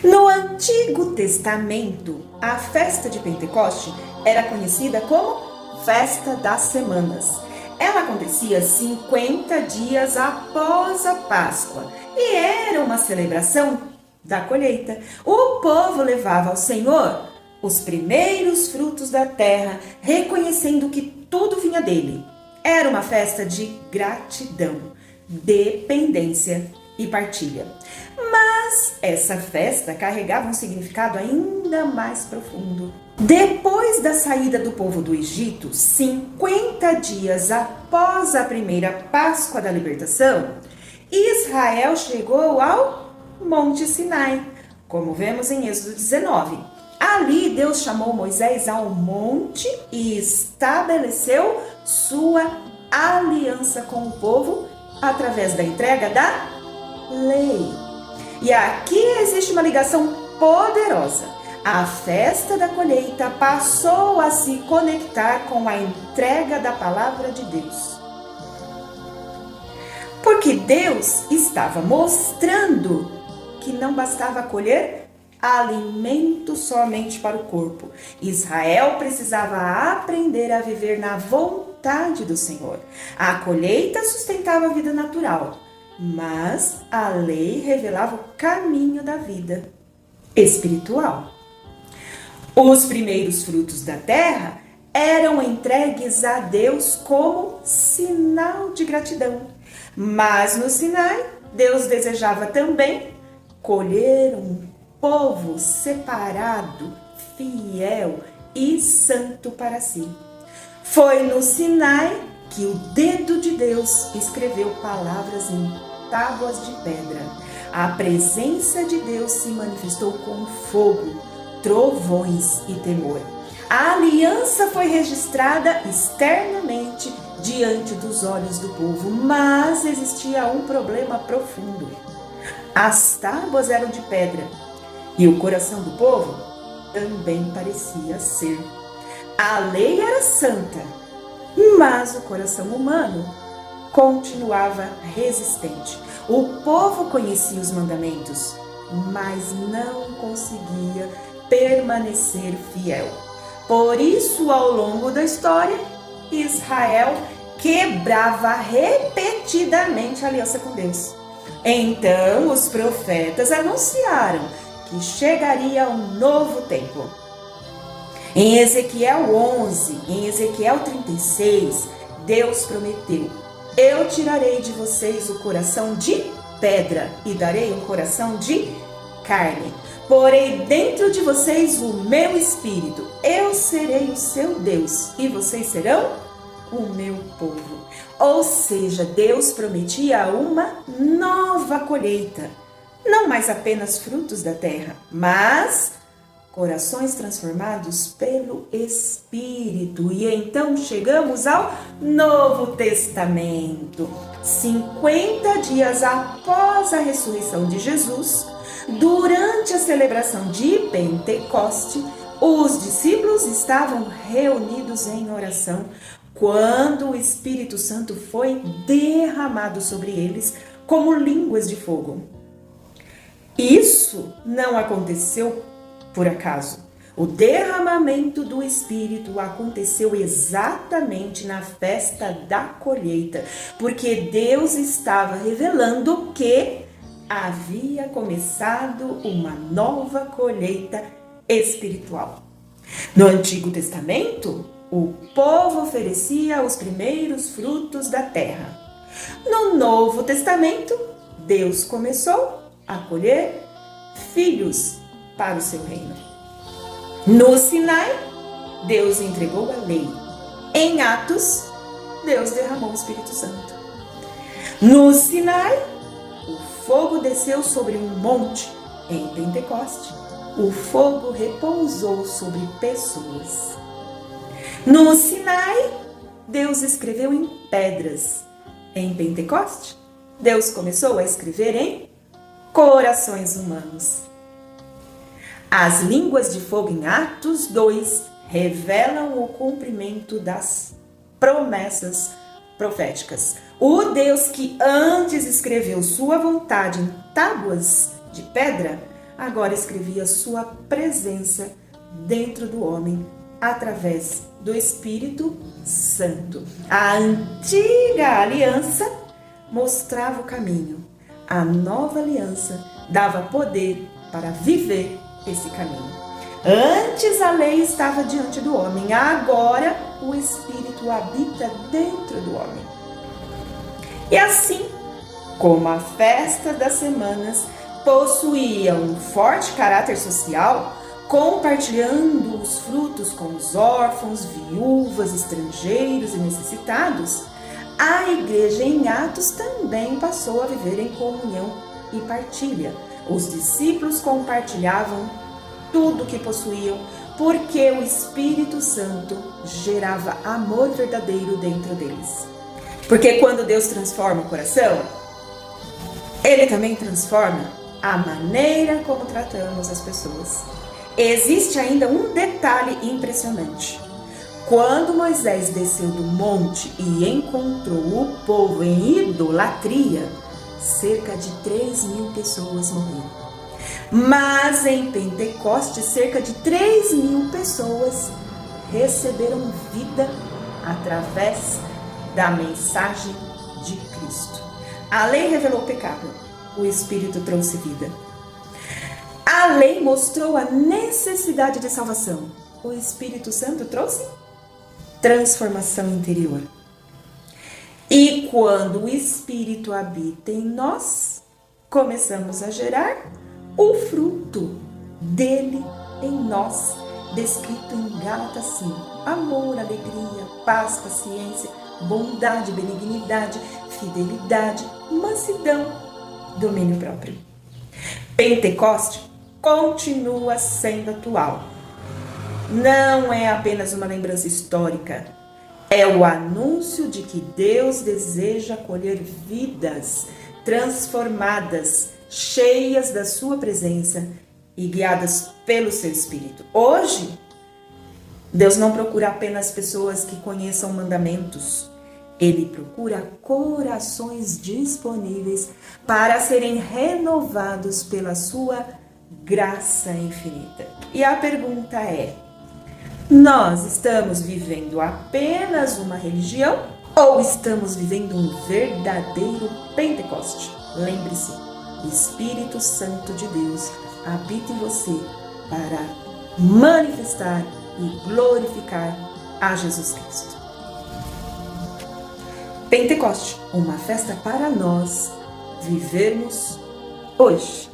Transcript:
No Antigo Testamento, a festa de Pentecoste era conhecida como Festa das Semanas. Ela acontecia 50 dias após a Páscoa e era uma celebração da colheita. O povo levava ao Senhor os primeiros frutos da terra, reconhecendo que tudo vinha dele. Era uma festa de gratidão, dependência e partilha. Mas essa festa carregava um significado ainda mais profundo. Depois da saída do povo do Egito, 50 dias após a primeira Páscoa da libertação, Israel chegou ao Monte Sinai, como vemos em Êxodo 19. Ali Deus chamou Moisés ao monte e estabeleceu sua aliança com o povo através da entrega da lei. E aqui existe uma ligação poderosa. A festa da colheita passou a se conectar com a entrega da palavra de Deus. Porque Deus estava mostrando que não bastava colher alimento somente para o corpo. Israel precisava aprender a viver na vontade do Senhor. A colheita sustentava a vida natural, mas a lei revelava o caminho da vida espiritual. Os primeiros frutos da terra eram entregues a Deus como sinal de gratidão. Mas no Sinai, Deus desejava também colher um povo separado, fiel e santo para si. Foi no Sinai que o dedo de Deus escreveu palavras em tábuas de pedra. A presença de Deus se manifestou com fogo, trovões e temor. A aliança foi registrada externamente diante dos olhos do povo, mas existia um problema profundo. As tábuas eram de pedra e o coração do povo também parecia ser. A lei era santa, mas o coração humano continuava resistente. O povo conhecia os mandamentos, mas não conseguia permanecer fiel. Por isso, ao longo da história, Israel quebrava repetidamente a aliança com Deus. Então, os profetas anunciaram que chegaria um novo tempo. Em Ezequiel 11, em Ezequiel 36, Deus prometeu: eu tirarei de vocês o coração de pedra e darei um coração de carne. Porei dentro de vocês o meu espírito. Eu serei o seu Deus e vocês serão o meu povo. Ou seja, Deus prometia uma nova colheita. Não mais apenas frutos da terra, mas corações transformados pelo Espírito. E então chegamos ao Novo Testamento. 50 dias após a ressurreição de Jesus, durante a celebração de Pentecoste, os discípulos estavam reunidos em oração quando o Espírito Santo foi derramado sobre eles como línguas de fogo. Isso não aconteceu por acaso. O derramamento do Espírito aconteceu exatamente na festa da colheita, porque Deus estava revelando que havia começado uma nova colheita espiritual. No Antigo Testamento, o povo oferecia os primeiros frutos da terra. No Novo Testamento, Deus começou a colher filhos para o seu reino. No Sinai, Deus entregou a lei. Em Atos, Deus derramou o Espírito Santo. No Sinai, o fogo desceu sobre um monte. Em Pentecoste, o fogo repousou sobre pessoas. No Sinai, Deus escreveu em pedras. Em Pentecoste, Deus começou a escrever em corações humanos. As línguas de fogo em Atos 2 revelam o cumprimento das promessas proféticas. O Deus que antes escreveu sua vontade em tábuas de pedra, agora escrevia sua presença dentro do homem através do Espírito Santo. A antiga aliança mostrava o caminho. A nova aliança dava poder para viver esse caminho. Antes a lei estava diante do homem, agora o Espírito habita dentro do homem. E assim, como a festa das semanas possuía um forte caráter social, compartilhando os frutos com os órfãos, viúvas, estrangeiros e necessitados, a igreja em Atos também passou a viver em comunhão e partilha. Os discípulos compartilhavam tudo o que possuíam, porque o Espírito Santo gerava amor verdadeiro dentro deles. Porque quando Deus transforma o coração, Ele também transforma a maneira como tratamos as pessoas. Existe ainda um detalhe impressionante. Quando Moisés desceu do monte e encontrou o povo em idolatria, cerca de 3.000 pessoas morreram. Mas em Pentecostes, cerca de 3.000 pessoas receberam vida através da mensagem de Cristo. A lei revelou o pecado, o Espírito trouxe vida. A lei mostrou a necessidade de salvação, o Espírito Santo trouxe transformação interior. E quando o Espírito habita em nós, começamos a gerar o fruto dele em nós, descrito em Gálatas 5. Amor, alegria, paz, paciência, bondade, benignidade, fidelidade, mansidão, domínio próprio. Pentecoste continua sendo atual. Não é apenas uma lembrança histórica, é o anúncio de que Deus deseja colher vidas transformadas, cheias da sua presença e guiadas pelo seu Espírito. Hoje, Deus não procura apenas pessoas que conheçam mandamentos. Ele procura corações disponíveis para serem renovados pela sua graça infinita. E a pergunta é: nós estamos vivendo apenas uma religião ou estamos vivendo um verdadeiro Pentecoste? Lembre-se, o Espírito Santo de Deus habita em você para manifestar e glorificar a Jesus Cristo. Pentecoste, uma festa para nós vivermos hoje.